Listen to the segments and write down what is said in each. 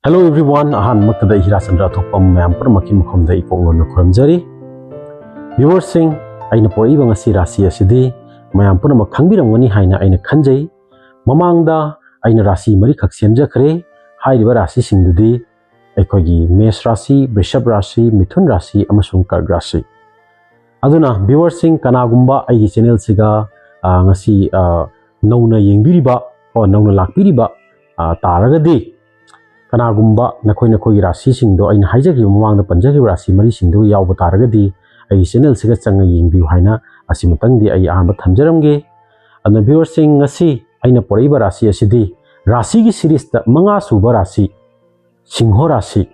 Hello everyone, ahan maktada hira sandra thokpam mayam purmaki mukhomda ikonglona khuramjari. Viewers sing aina pori banga si rasi asidi mayam purmak khangbiramgani haina aina khanjai. Mamangda aina rasi mari khak semjakhre hairiba rasi singdudi aikogi Mesh rasi, Vrishab rasi, Mithun rasi amasung Kark rasi. Aduna viewers sing kanagumba aigi channel siga ngasi nauna yengbiriba o nauna lakbiriba taragadi kanagumba nakoi rasi singdo aina haijagi mamangda panjagi rasi mari singdo yawba taragadi ai channel siga changa yengbiu haina asimatangdi ai ahamba thamjaramge adna viewers sing ngasi aina poraiba rasi asidi rasi gi series ta manga suba rasi singho rasi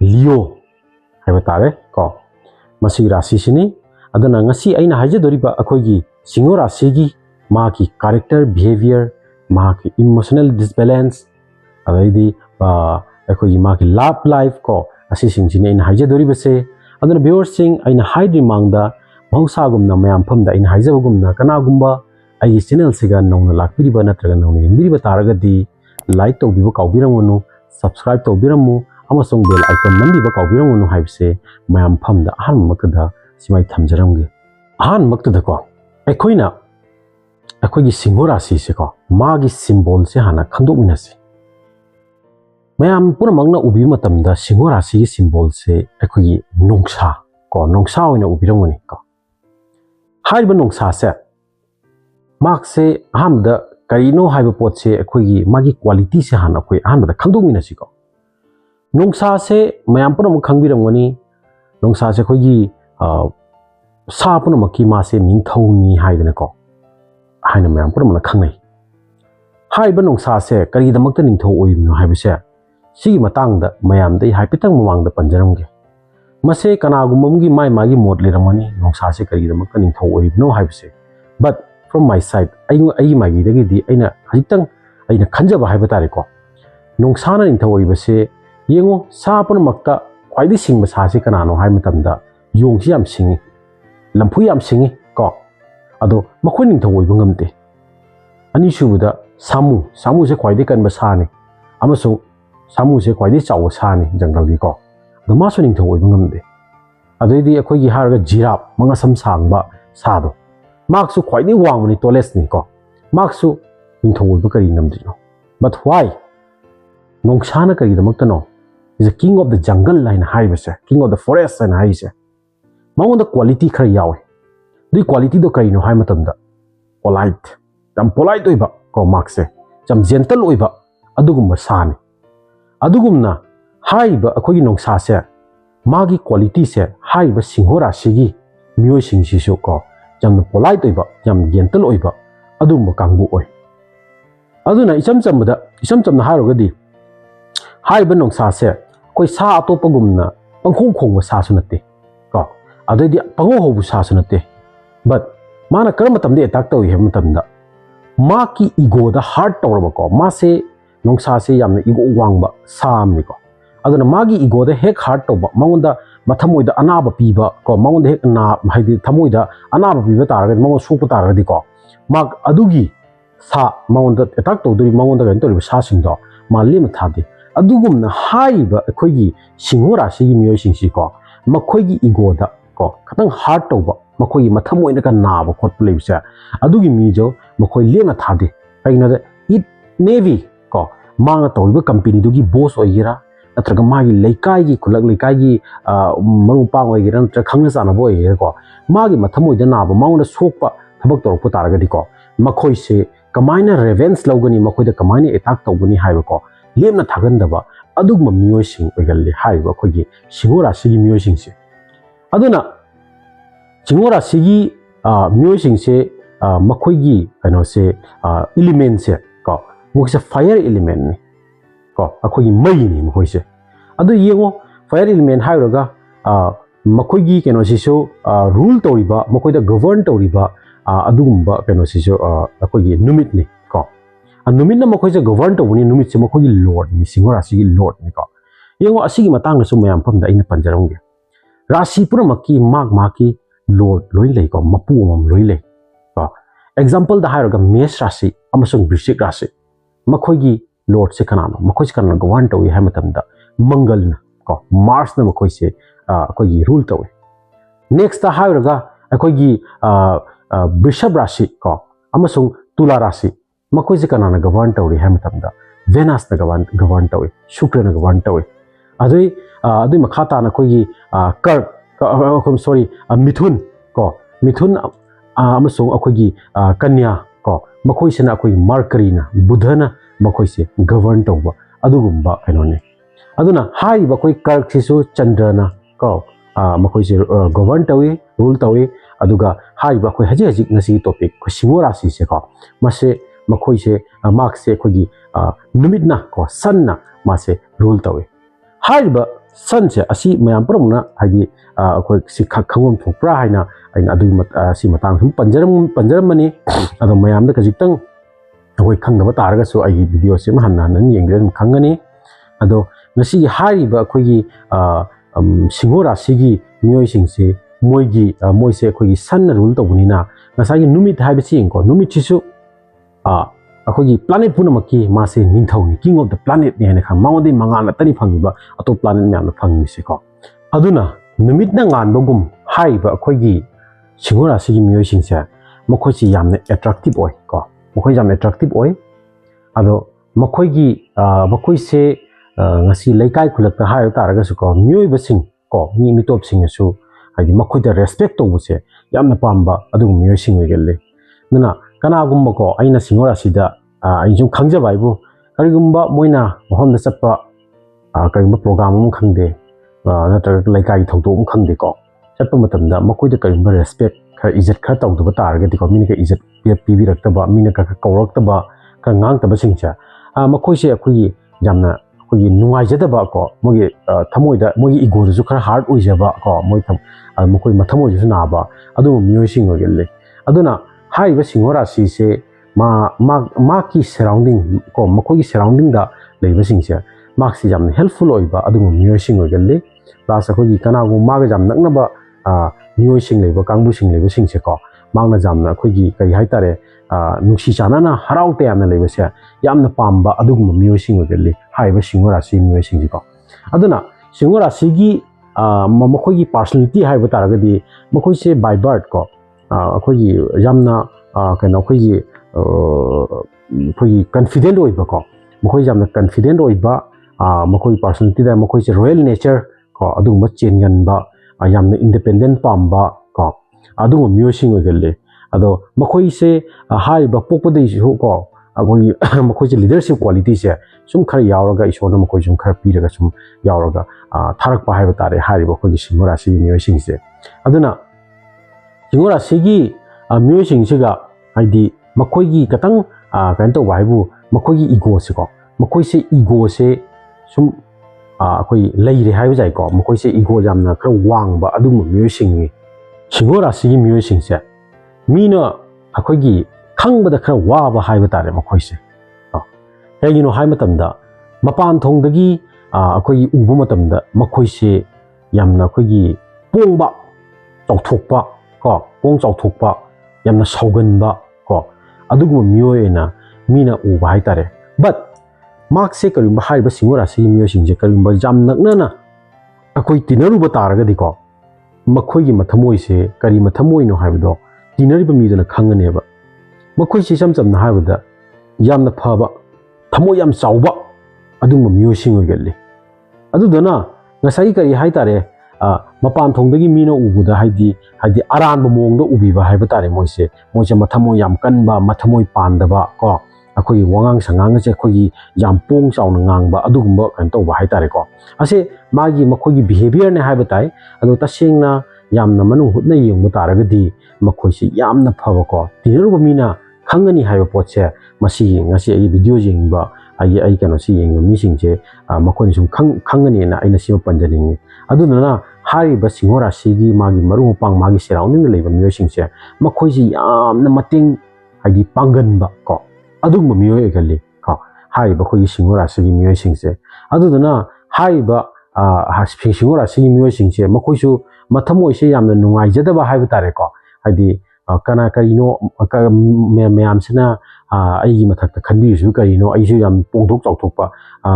Leo haiba tare ko masi rasi sini adana ngasi aina haijadoriba akoigi singho rasi gi maki character behavior maki emotional disbalance adaidi akoigi maki love life ko asi singchine aina haijadoribase adana viewers sing aina haidri mangda mahusagumna mayam phamda aina haijabagumna kanagumba ai channel siga nauna lakpiriba natraga nauna yengiriba taragadi like tawbiba kawbiramunu subscribe tawbiramu amasung bell icon nambiba kawbiramunu haibse mayam phamda ahan makda simai thamjaramge ahan makda ko akoina akoigi singho rasi se ko magi symbol se hana khangdokminasi mayam puramangna ubi matamda singho rasi gi symbol se akoigi nongsa ko nongsa oina ubiramuni ko haiba nongsa se mark se ahamda karino haiba pot se akoigi magi quality se hana koi ahamda khangdokminasi ko nongsa se mayam puramang khangbiramgani nongsa se akoigi sa puramaki ma se ningthoni haidana ko haina mayam puramang khangnai haiba nongsa se karidamakta ningtho oibno haibase sigi matangda mayam dai haipitang mamangda panjaramge mase kanagumamgi mai magi mod leramani nongsa se karidamakta ningtho oibno haibase but from my side ai magi dagi di aina hajitang aina khanjaba haiba tare ko nongsana ningtho oibase yengo sa punamakta khwaidi singba sa se kanano hai matamda yongsi yam singi lampu yam singi ko ado makhoi ningtho oiba ngamte ani subuda samu se khwaidi kanba sa ni amasu samu se khwaidi chawa sa ni jangal gi ko ado masu ningtho oiba ngamde adoidi akhoi gi harga giraffe manga sam sangba sa do maksu khwaidi wangmani tallest ni ko maksu ningtho oiba kari ngamdino but why nongsana kari damakta no is a king of the jungle line haibase king of the forest line haise mangonda quality khara yawe di quality do kari no hai matamda polite tam polite oiba ko makse jam gentle oiba adugumba sani adugumna haiba akogi nongsa se magi quality se haiba singho rasi gi miyoi singsi su ko jam polite oiba jam gentle oiba adumba kangbu oi aduna isam chamna harogadi haiba nongsa se koi sa atopagumna pangkhong khongba sa su natte ko adodi pango hobu sa su natte but mana karam matamde attack tawi he matamda maki ego da heart tawraba ko ma se nongsa se yamna ego wangba samni ko aduna magi ego da hek heart tawba mangonda mathamoida anaba piba ko mangonda hek na haidi thamoida anaba piba taraga mango sukpa taragadi ko mak adugi sa mangonda attack tawduri mangonda gan tori sa singdo malim thadi adugumna haiba akoigi singho rasi gi miyoi singsi ko makoigi ego da ko khatang heart tawba makoigi mathamoida ka naba khotpa lebisa adugi mijo makoi lena thade kaina da it navy ko manga tawba company dugi boss oigira natraga magi leikai gi khulak leikai gi marupang oigira natra khangna sana boy ko magi mathamoida naba mauna sokpa thabak torokpa taragadi ko makoi se kamaina revenge logani makoi da kamaina attack tawgani haiba ko lemna thagandaba adugma miyoi sing oigalli haiba khogi singho rasi gi miyoi sing se aduna singho rasi gi miyoi sing se makhoigi kano se element se ko mukse fire element ni ko akhoigi mai ni mkhoi se adu yengo fire element hairoga makhoigi kano se so rule toriba makhoida govern toriba adugumba kano se so akhoigi numit ni ko numit na makhoija govern tobuni numit se makhoigi lord ni singho rasi gi lord ni ko yengo asigi matang su mayam phamda ina panjaramge rasi pura maki maki lord loi lei ko mapu mam loi lei ko example da hairoga Mesh rasi amasung Vrishik rasi makhoigi lord se kanano makoi se kanano govern tawi hai matamda mangal na ko mars na makoi se akoi gi rule tawi next ta hairaga akoi gi Vrishab Rashi ko amasung Tula Rashi makoi se kanana govern tawi hai matamda Venus na govern tawi Shukra na govern tawi adui makhata na koi gi sorry Mithun ko Mithun amasung akoi gi Kanya ko makoi se na akoi Mercury na Buddha na makoi se govern tawba adugumba kanone aduna hai ba koi Kark sisu Chandra na ko makoi se govern tawi rule tawi aduga hai ba koi haji ngasi topic ko Singo Rashi se ko mase makoi se mark se koi gi numit na ko sun na mase rule tawi hai ba sun se asi mayam pramna haji akoi si khangom thokpra haina aina adu si matang hum panjaram mani adu mayam da kajitang akoi khangdaba taraga so ai video se ma hanna nan yengren khangani ado ngasi hai ba akoi gi Singo Rashi gi myoi sing se moi se akoi gi sun na rule tawuni na ngasai numit hai ba sing ko numit chisu akoi gi planet punamaki ma se ningthau ni king of the planet ne ne khang maudi manga na tani phangiba ato planet me na phangmi se ko aduna numit na ngan bogum hai ba akoi gi Singo Rashi gi myoi sing se makoi si yamne attractive oi ko makoi yamne attractive oi ado makoi gi makoi se ngasi laikai khulak ta hai taraga su ko myoi ba sing ko mi mitop sing su haidi makoi da respect to buse yamna pamba adu myoi sing gelle nana kana gumba ko aina Singo Rashi da ai jum khangja baibu karigumba moina mohom da chappa karigumba program um khangde natra laikai thauto um khangde ko chappa matam da makoi da karigumba respect khar izat khar tawdu ba taraga di ko mina ka izat pi rakta ba mina ka kawrakta ba ka ngang ta ba singcha makoi se akui jamna akui nungai jada ba ko mogi thamoi da mogi ego ju khar hard oi jaba ko moi tham makoi mathamoi ju na ba adu myoi sing gelle aduna hai ba Singo Rashi se ma ki surrounding ko makoi gi surrounding da leiba sing se mark si jam helpful oi ba adu myoi sing gelle plus akoi gi kana gu ma ga jam nakna ba myoi sing leiba kangbu sing leiba sing se ko mangna jam na akoi gi kai hai tare nungsi chana na harau te amna leiba se yamna pamba adu myoi sing gelle hai ba Singo Rashi myoi sing ko aduna Singo Rashi gi makoi gi personality hai ba taraga di makoi se by birth ko akoi gi yamna kana akoi gi confident oi ba ko makoi yamna confident oi ba makoi personality da makoi se royal nature ko adu ma chengan ba yamna independent pamba ko adu myoi sing gelle ado makoi se hai ba pokpa dei ju ko akoi makoi se leadership quality se sum khar yauraga isona makoi sum khar piraga sum yauraga tharak pa hai ba tare hai ba ko gi Singo Rashi myoi sing se aduna Singo Rashi gi myoi sing se ga haidi makoi gi katang kan to wai bu makoi gi ego se ko makoi se ego se sum akoi leire hai ba jai ko makoi se ego jamna khar wang ba adu myoi sing ni Singo Rashi gi myoi sing se mina akoi gi khangba da khar wa ba hai ba tare makoi se kaigino hai matamda mapan thongdagi akoi gi ubu matamda makoi se yamna akoi gi pongba chauthokpa ko pong chauthokpa yamna sauganba ko adugu myoi na mina uba hai tare but mark se karimba hai ba Singo Rashi myoi singje karimba jam nakna na akoi tinaru ba taraga di ko makoi gi mathamoi se kari mathamoi no hai do tinari ba mi dana khangane ba makoi se sam na hai ba yamna phaba thamoi yam chauba adum myoi sing gelle adu dana ngasai kari hai tare mapan thongdagi mina ubuda haidi aran ba mong da ubi ba hai ba tare moise mathamoi yam kan ba mathamoi panda ba ko akoi wangang sangang je khoi yam pong chaw na ngang ba adugumba kan to ba hai tare ko ase magi makoi gi behavior ne hai ba tai adu tasing na yam na manu hut na yeng mu taraga di makoi si yam na phaba ko tiru ba mina khangani hai ba potse masi ngasi ai video jing ba ai kano si yeng mi sing je makoi sum khangani na aina si panjaning adu na hari ba Singo Rashi gi magi maru pang magi surrounding le ba myo sing se makoi si yam na mating haidi pangan ba ko adung ma myo e gali ko hari ba khoi Singo Rashi gi myo sing se adu na hari ba Singo Rashi gi myo sing se makoi su mathamoi se yam na nungai jada ba hai ba tare ko haidi kana karino mayamsina aigi mathakta khanbisu karino aisu yam pongthok chawthokpa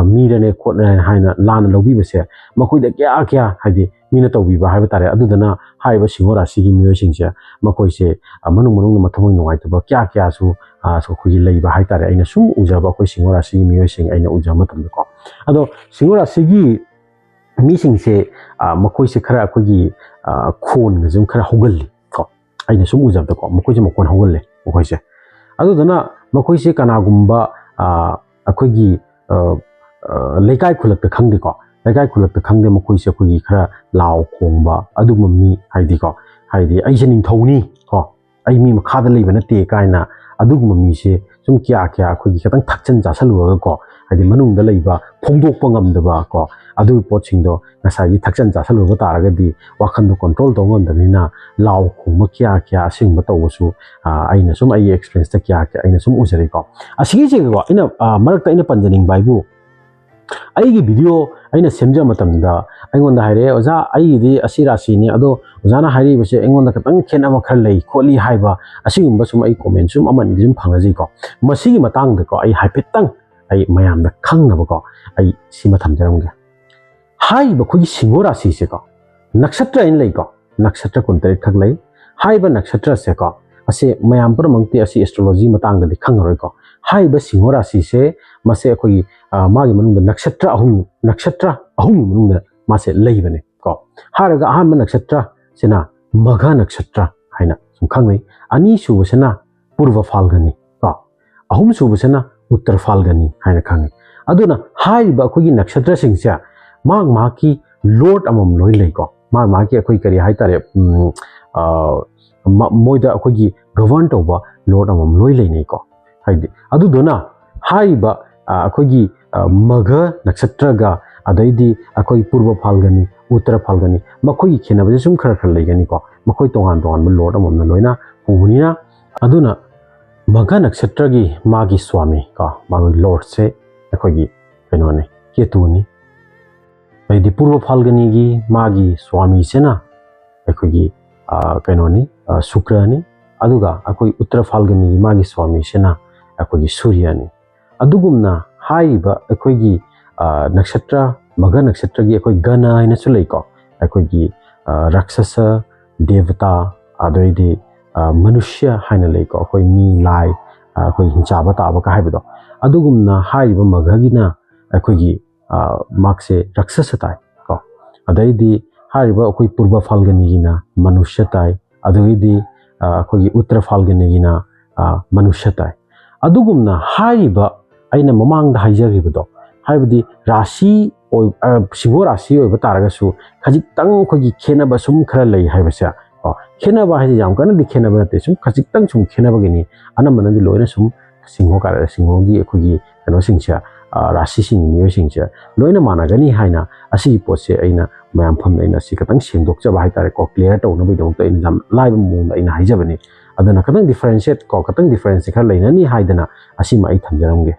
mirane khotna haina lana lobi base makoida kya haidi mina tawbiba haiba tare adudana haiba singo rasi gi miyoi singse makoise manung mathamoi nungai taba kya su so khoi leiba hai tare aina sum ujaba koi singo rasi gi miyoi sing aina ujama matam ko ado singo rasi gi mi singse makoise khara akogi khon gajum khara hogalli ko aina sum ujaba ko makoise makon hogalle makoise adudana makoise kanagumba akogi leikai khulak khangdi ko leikai khulak khangde makoise akogi khara law khongba aduma mi haidi ko haidi aise ning thoni ko ai mi makhada leiba nate kaina aduguma mi se sum kya akogi khatang thakchan jasaluga ko haidi manung da leiba phongdokpa ngamdaba ko adu poching do nasai thakchan jasaluga taragadi wakhan do control tawon danina law khongma kya singba tawsu aina sum ai experience ta kya aina sum usari ko asigi je ko ina marakta ina panjaning baibu aigi video aina semja matamda aingonda haire oja aigi asirasi ni ado ojana hairi base aingonda katang khena ma khar lei kholi haiba asigumba sum ai comment sum aman gizum phangaji ko masigi matang da ko ai haipetang ai mayam da khangna ba ko ai sima thamjaramge haiba khoi singora si se ko nakshatra in lei ko nakshatra kuntarit khak lei haiba nakshatra se ko ase mayam par mangti asi astrology matang da khangaroi ko haiba singora si se mase khoi magi manung da nakshatra ahum manung da mase leibane ko haraga ahan nakshatra sena magha nakshatra haina sum khangai ani su sena purva falgani ko ahum su sena uttar falgani haina khangai aduna haiba khoi nakshatra singsa mag ki lord amam loi lei ko mag ki khoi kari hai tare moida khoi govern toba lord amam loi lei nei ko haidi adu dona haiba akogi magha nakshatra ga adaidi akoi purva falgani uttara falgani makoi khena baje sum khara leigani ko makoi tongan lord amom na loina hunina aduna magha nakshatra gi magi swami ka magi lord se akogi kenone ketuni aidi purva falgani gi magi swami sena akogi kenoni sukrani aduga akoi uttara falgani gi magi swami sena akogi suryani adugumna haiba akogi nakshatra magha nakshatra gi akoi gana ina sulai ko akogi rakshasa devata adoidi manushya haina lei ko akoi mi lai akoi hinchaba ta ba ka haiba do adugumna haiba magha gi na akogi makse rakshasa tai ko adaidi haiba akoi purva falgani gi na manushya tai adoidi akoi uttara falgani gi na manushya tai adugumna haiba aina mamang da haijaribido haibadi rasi oi singo rasi oi bataraga su khajik tang khogi khena ba sum khara lei haibasa khena ba haji jam kana di khena ba te sum khajik tang sum khena ba gini ana manandi loina sum singo kara singo gi khogi kano singcha rasi sing myo singcha loina mana gani haina asi pose aina mayam pham aina si katang singdok cha ba hai tare ko clear to no bi dong to in jam live mung aina haijabani adana katang differentiate ko katang difference khara leina ni haidana asi mai thamjaramge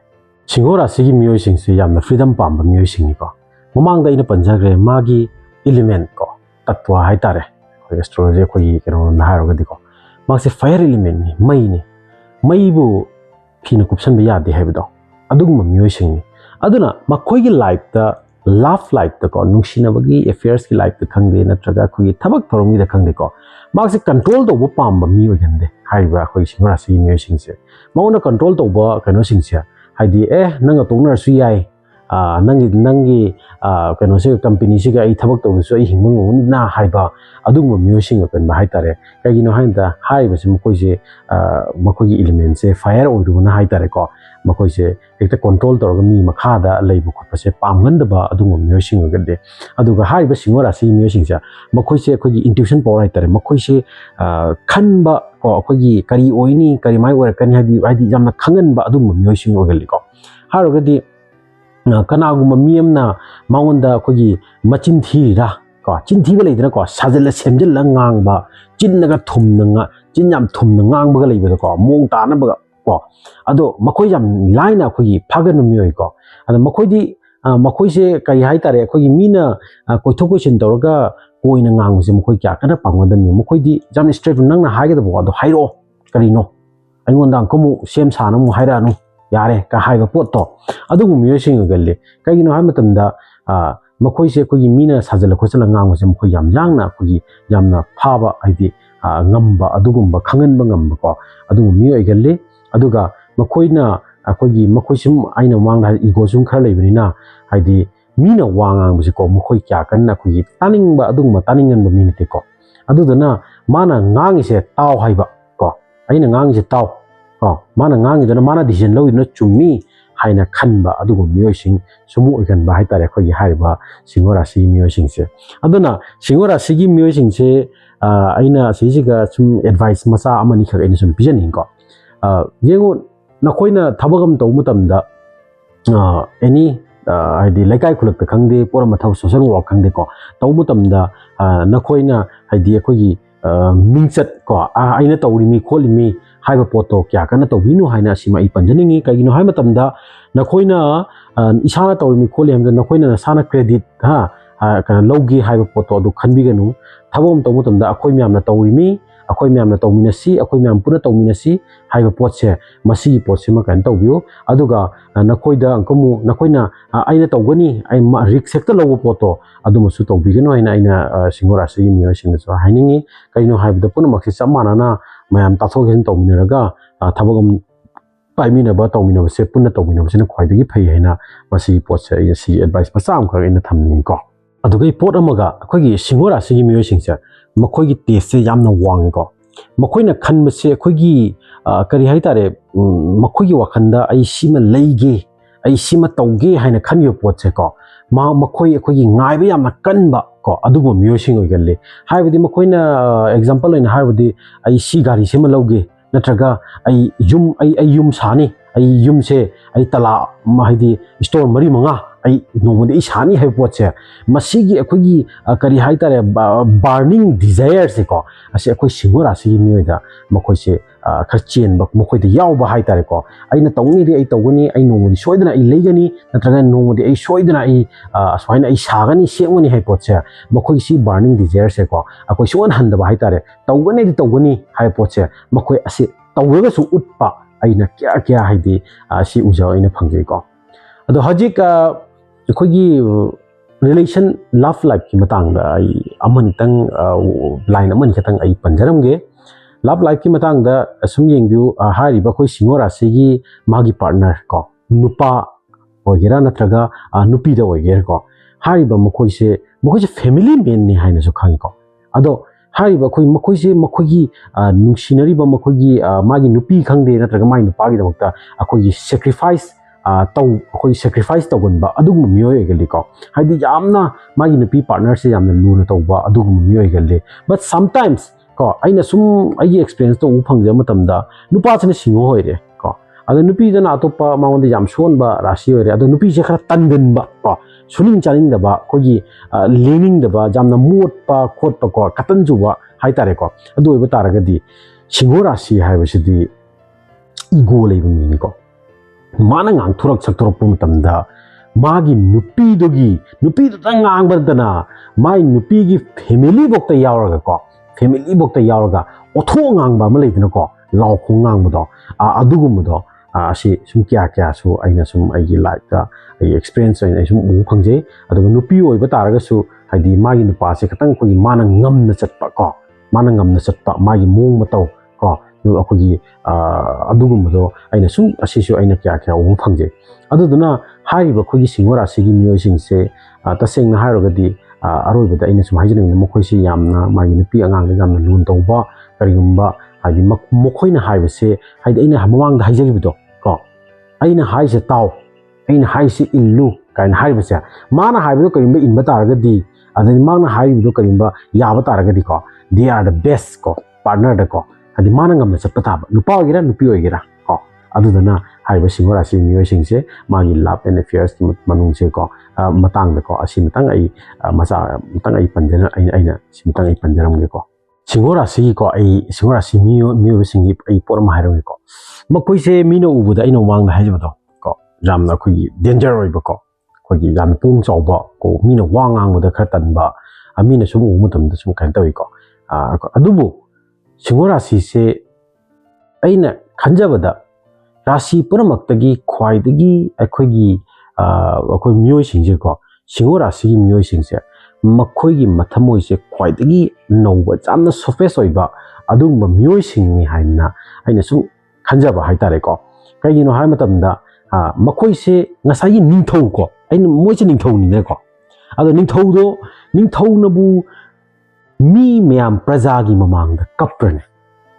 singo rasi gi miyoi singse yamna freedom pamba miyoi singni ko mamangda ina panjagre magi element ko tatwa hai tare ko astrology ko yi kero na haro gadi ko magse fire element ni mai bu phina kupsan be yade haibido adugum miyoi singni aduna makoi gi life ta love life ta ko nungsina bagi affairs gi life ta khangde natraga ko gi thabak thorongi da khangde ko magse control do bu pamba miyoi gande haiba ko singo rasi miyoi singse mauna control do ba kano singse haidi nanga tongnar su yai nangi kano se company se ga ai thabak to su ai hingmang na haiba adugma music kan ba hai tare kai no hainda haiba se mokoi se mokoi gi element se fire oiru na hai tare ko mokoi se ekta control to mi makha da leibu khotpa se pamgan da ba adugma music ga de aduga haiba singora si music ja mokoi se ko gi intuition power hai tare mokoi se khanba ko ko gi kari oini kari mai ora kan hadi jamna khangan ba adugma music ogali ko haro ga di kanaguma miyamna maunda kogi machin thira ko chin thiba leidna ko sajala semjal ngang ba chinnaga thumnga chinyam thumna ngang ba leiba ko mong ta na ba ko ado makoi jam laina kogi phagan miyoi ko ado makoi di makoi se kai hai tare kogi mina koi thoko chin torga koina ngang se mokoi kya kana pangwadam ni mokoi di jam straight nang na haige da bo do hairo karino aingon dang komu sem sana mu haira nu yare ka haiba pot to adu mu myo sing galle kai no ha matam da mokoi se ko gi mina sajala ko chala ngang se mokoi yam yang na ko gi yam na phaba aidi ngamba adugumba khangan ba ngamba ko adu myo galle aduga mokoi na akogi mokoi sum aina wang da ego sum khar leibani na haidi mina wangang bisi ko mokoi kya kan na kogi taning ba adung ma taningan ba mina te ko adu dana mana ngang se taw haiba ko aina ngang se taw ko mana ngang dana mana decision lo na chumi haina khan ba adu go myo sing sumu ikan ba hai tare kogi haiba singora si myo sing se aduna singora si gi myo sing se aina si ga sum advice masa amani khar ina sum pijaning ko yengo nakoina thabagam to mutamda any haidi laikai khulak ta khangde pora mathau social work khangde ko to mutamda nakoina haidi akogi mingchat ko aina tawri mi kholi mi haiba poto kya kana to binu haina sima I panjaningi kaigino hai matamda nakoina isana tawri mi kholi hamda nakoina sana credit ha kana logi haiba poto du khanbiganu thabagam to mutamda akoi myamna tawri mi akoi myamna tawminasi akoi myam puna tawminasi haiba potse masi potse ma kan tawbiu aduga nakoida angkomu nakoina aina tawgani ai ma risk sekta logo poto aduma su tawbigano aina singora si myo singna so hainingi kaino haibda puna maksi samana na mayam tathogen tawminaraga thabagam paimina ba tawmina ba se puna tawmina ba sina khwaidagi phai haina masi potse si advice pasam ka ina thamning ko aduga pot amaga akogi singora si myo singsa makoigi taste se yamna wang ko makoina khanba se akoigi kari hai tare makoigi wakhanda ai sima leige ai sima tauge haina khanyo pot se ko makoi akoigi ngai ba yamna kanba ko adugo myosing oigalle haibadi makoina example ina haibadi ai si gari sima loge natraga ai yum sani ai yum se ai tala mahidi store mari manga ai nomode isani hai potse masigi akogi kari hai tare burning desire se ko ase akoi singora si mioida makoi se kharchen bak makoi de yaw ba hai tare ko aina tawni ri ai tawgani ai nomode soidana ai leigani natraga nomode ai soidana ai aswaina ai sagani sengoni hai potse makoi si burning desire se ko akoi suan handa ba hai tare tawgani hai potse makoi ase tawraga su utpa aina kya haidi si uja aina phangge ko ado hajik akogi relation love life ki matang da ai aman tang line aman khatang ai panjaram ge love life ki matang da asum yengbiu hari ba koi singora segi magi partner ko nupa ogera natraga nupi da ogera ko hari ba mokoi se family man ni haina so khang ko ado hari ba koi mokoi se mokogi nungsinari ba mokogi magi nupi khangde natraga mai nupa gi da akogi sacrifice tau akoi sacrifice tawgonba adugum miyoi egali ko haidi yamna magi nupi partner se yamna luna tawba adugum miyoi egali but sometimes ko aina sum ai experience to uphangja matamda nupa chane singo hoire ko adu nupi dana atopa maunde yam sonba rasi hoire adu nupi je khara tangenba ko suning chaning da ba kogi leaning da ba jamna mot pa khot pa ko katan juwa haitare ko adu oiba taragadi singo rasi haibasidi ego leibun ni ko mana ngang thurak saktorok pum tamda magi nupi do ngang bardana mai nupi gi family bok ta yawraga ko family bok ta yawraga otho ngang ba malai dina ko law khong ngang bodo adugum bodo asi sum kya su aina sum ai gi life ta ai experience ai sum u khangje aduga nupi oi ba taraga su haidi magi nupa se katang ko gi mana ngam na chatpa ko mana ngam na chatpa magi mong mataw ko akogi adugumdo aina sum asisu aina kya u phangje aduduna haiba khogi singora sigi miyoi singse taseng na hairogadi aroibada aina sum haijening mokoi si yamna magi nupi angang da yamna lun tawba karigumba haidi mokoi na haibase haidi aina hamamang da haijagibdo ko aina haise taw aina haise illu kaina haibase mana haibido karimba inba taragadi adani mana haibido karimba yaba taragadi ko they are the best ko partner da ko adi mana ngam na chapta ba nupa ogira nupi ogira ko adudana haiba singora si miyoi singse magi love and affairs ki manung se ko matang da ko asi matang ai masa matang ai panjana aina simtang ai panjaram ge ko singora si ko ai singora si miyoi singi ai por ma hairo ko makoi se mino ubuda ino wang da hajiba do ko jamna khoi danger oi ba ko khoi jam pung chawba ko mino wangang da khatan ba amina sum umu tam da sum kan tawi ko adubu singo rasi se aina khanjabada rasi puramak-tagi khwaidagi akhoi miyoi singje ko singo rasi gi miyoi singse makhoi gi mathamoi se khwaidagi nouba jamna surface oiba adungba miyoi singni haina aina sum khanjaba haitare ko kaigino hai matamda makhoi se ngasai ningthau ko aina moise ningthau ni ne ko ado ningthau do ningthau nabu mi meyam praja gi mamang da kapprane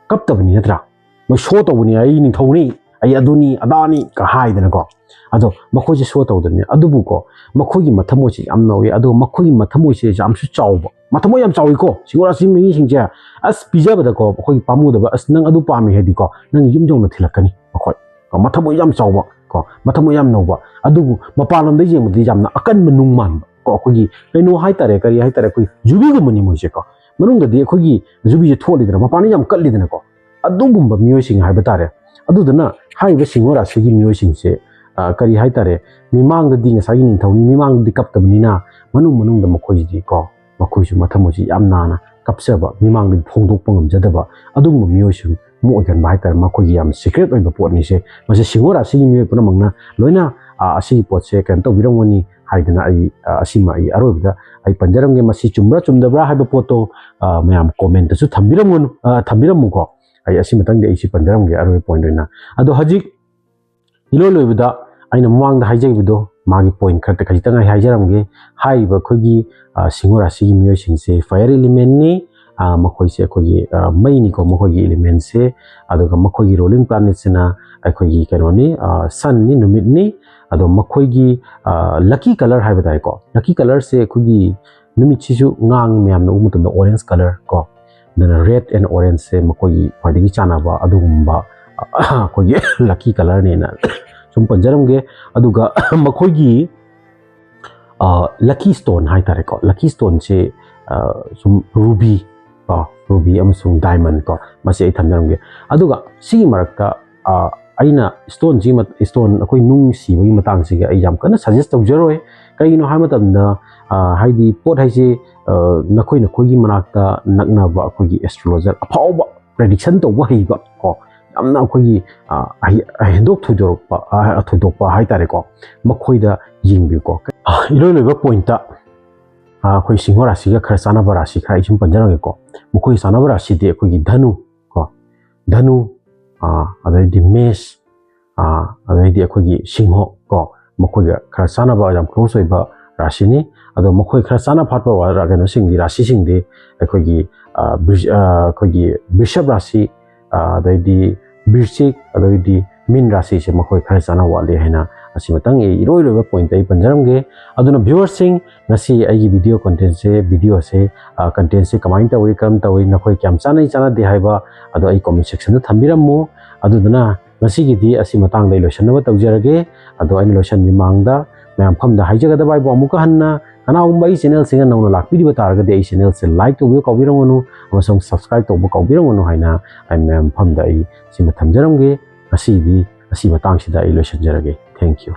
kaptabani natra mo show tawni ai ningthau ni ai aduni adani ka haidana ko ado makhoi se show tawdani adubu ko makhoi gi mathamo se am nawi ado makhoi gi mathamo se jam su chawba mathamo yam chawi ko singora sim mi singje as pija bada ko makhoi pamu da as nang adu pami hedi ko nang yum jong na thilakani makhoi ko mathamo yam chawba ko mathamo yam noba adubu mapalam dai jeng di jamna akan menung man ko khogi kaino hai tare kari hai tare koi jubi ga mani moise ko manung da de khogi jubi je tholi dana mapani yam kalli dana ko adugumba miyoi sing hai batare adudana hai ba singora sigi miyoi sing se kari hai tare mimang da ding sagi ning thawni mimang di kap tabni na manung da makhoi ji ko makhoi su mathamo ji am na kapsaba mimang di phongdok pangam jadaba adugumba miyoi sing mo gan mai tar makhoi yam secret oi ba pot ni se mase singora sigi miyoi puna mangna loina asi pot se kan to birongoni haidana ai asima ai arobda ai panjaram ge masi chumbra chumdabra haiba poto mayam comment su thambiramu ko ai asi matang de isi panjaram ge arobe point oina ado hajik ilo loibda aina mamang da haijai bido magi point khat khaji tanga haijaram ge haiba khogi singora sigi miyoi singse fire element ni makhoi se khogi mai ni ko makhoi element se adoga makhoi rolling planet sena akhoi kanoni sun ni numit ni ado makhoi gi lucky color haiba dai ko lucky color se khogi numit chisu ngang myam na umutum da orange color ko na red and orange se makhoi phadigi chana ba adugumba khogi lucky color ne na sum panjaram ge aduga makhoi gi lucky stone hai tare ko lucky stone se sum ruby ruby amasung diamond ko mase ai thamjaram ge aduga sigi marakta aina stone ji mat stone akoi nung si bagi matang si ai jam kana suggest tawjaroi kaino ha matamda haidi pot haise nakoi gi manakta nakna ba akoi gi astrologer apauba prediction to wa hiba ko amna akoi gi hendok thoidokpa hai tare ko makhoi da yingbi ko iloi leba point ta akoi singora siga khara sana bara si khai chim panjarang ko makhoi sana bara si de akoi gi dhanu ko dhanu adai mesh adai akoi singho ko makhoi khara sana ba jam close oiba rashi ni ado makhoi khara sana phatpa wa ragano sing di rashi sing de akoi bishop rashi adai birchik adai min rashi se makhoi khara sana wa le haina asimatang iroi loba point ai panjaram ge aduna viewers sing ngasi ai video content se content se kamain ta welcome ta na khoi kyam chana de haiba ado ai comment section da thambiramu aduna ngasi gi di asimatang dai lotion ba tawjarage ado ai lotion mi mangda mayam pham da haijaga da bai bo amuka hanna kana umbai channel singa nauna lakpidi ba targa de ai channel se like to ko biramonu amasong subscribe to ko biramonu haina ai mayam pham da ai sima thamjaram ge ngasi di asimatang sida ai lotion jarage. Thank you.